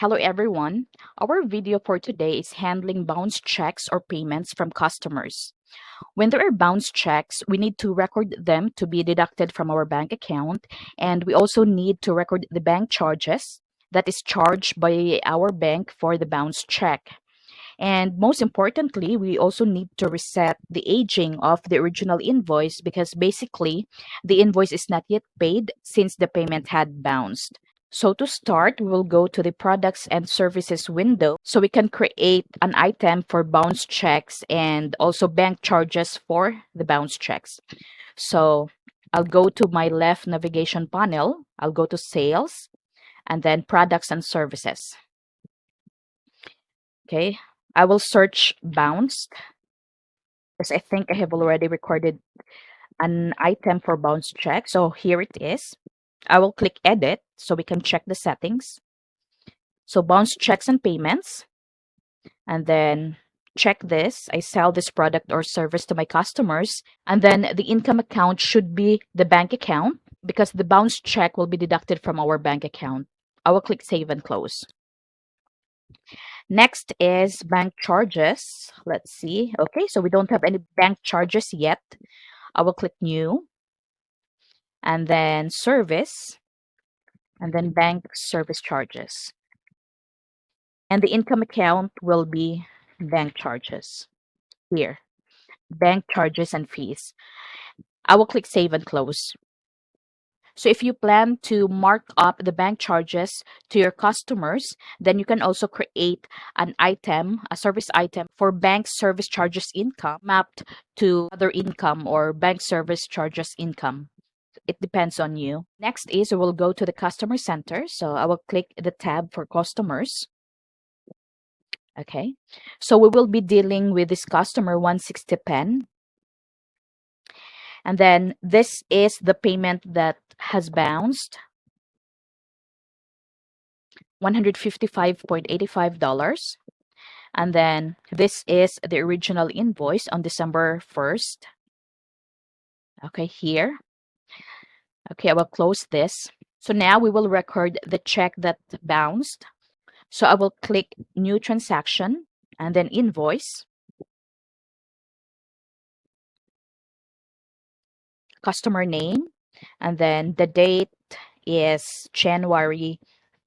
Hello everyone. Our video for today is handling bounce checks or payments from customers. When there are bounce checks, we need to record them to be deducted from our bank account, and we also need to record the bank charges that is charged by our bank for the bounce check. And most importantly, we also need to reset the aging of the original invoice because basically the invoice is not yet paid since the payment had bounced. So to start, we will go to the products and services window so we can create an item for bounce checks and also bank charges for the bounce checks. So I'll go to my left navigation panel. I'll go to sales and then products and services. Okay, I will search bounce because I think I have already recorded an item for bounce check. So here it is. I will click edit so we can check the settings. So bounce checks and payments, and then check this. I sell this product or service to my customers, and then the income account should be the bank account because the bounce check will be deducted from our bank account. I will click save and close. Next is bank charges. Let's see. Okay, so we don't have any bank charges yet. I will click new and then service and then bank service charges. And the income account will be bank charges here, bank charges and fees. I will click save and close. So if you plan to mark up the bank charges to your customers, then you can also create an item, a service item for bank service charges income mapped to other income or bank service charges income. It depends on you. Next is we'll go to the customer center. So I will click the tab for customers. Okay, so we will be dealing with this customer 160 pen. And then this is the payment that has bounced, $155.85. And then this is the original invoice on December 1st. Okay, here. Okay, I will close this. So now we will record the check that bounced. So I will click new transaction and then invoice, customer name, and then the date is January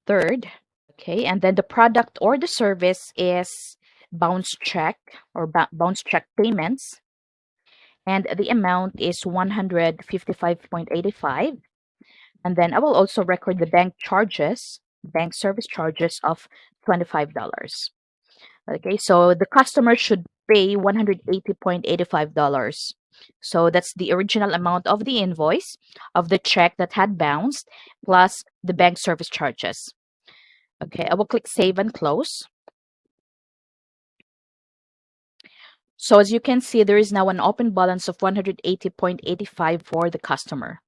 3rd. Okay, and then the product or the service is bounce check or bounce check payments. And the amount is 155.85. And then I will also record the bank charges, bank service charges of $25. Okay, so the customer should pay $180.85. So that's the original amount of the invoice of the check that had bounced plus the bank service charges. Okay, I will click save and close. So as you can see, there is now an open balance of 180.85 for the customer.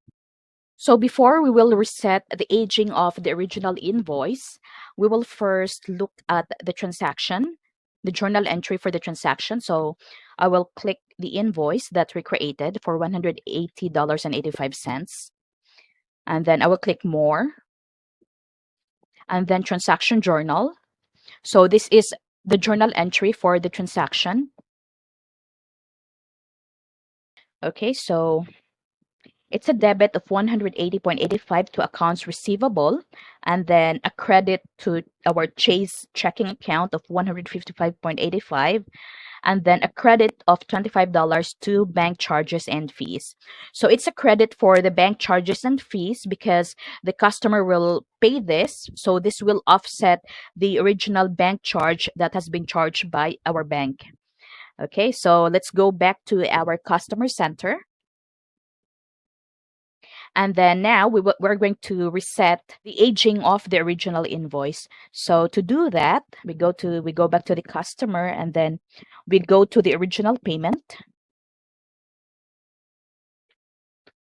So before we will reset the aging of the original invoice, we will first look at the transaction, the journal entry for the transaction. So I will click the invoice that we created for $180.85. And then I will click more. And then transaction journal. So this is the journal entry for the transaction. Okay, so it's a debit of 180.85 to accounts receivable, and then a credit to our Chase checking account of 155.85, and then a credit of $25 to bank charges and fees. So it's a credit for the bank charges and fees because the customer will pay this. So this will offset the original bank charge that has been charged by our bank. Okay, so let's go back to our customer center. And then now we're going to reset the aging of the original invoice. So to do that, we go back to the customer and then we go to the original payment.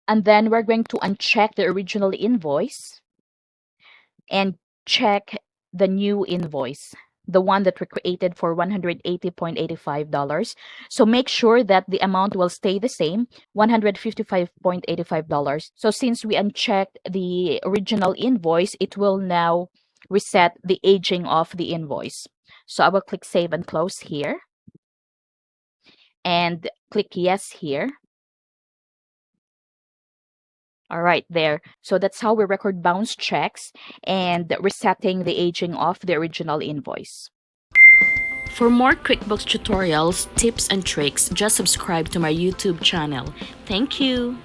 And then we're going to uncheck the original invoice and check the new invoice, the one that we created for $180.85. So make sure that the amount will stay the same, $155.85. So since we unchecked the original invoice, it will now reset the aging of the invoice. So I will click Save and Close here and click Yes here. All right, there. So that's how we record bounce checks and resetting the aging of the original invoice. For more QuickBooks tutorials, tips, and tricks, just subscribe to my YouTube channel. Thank you!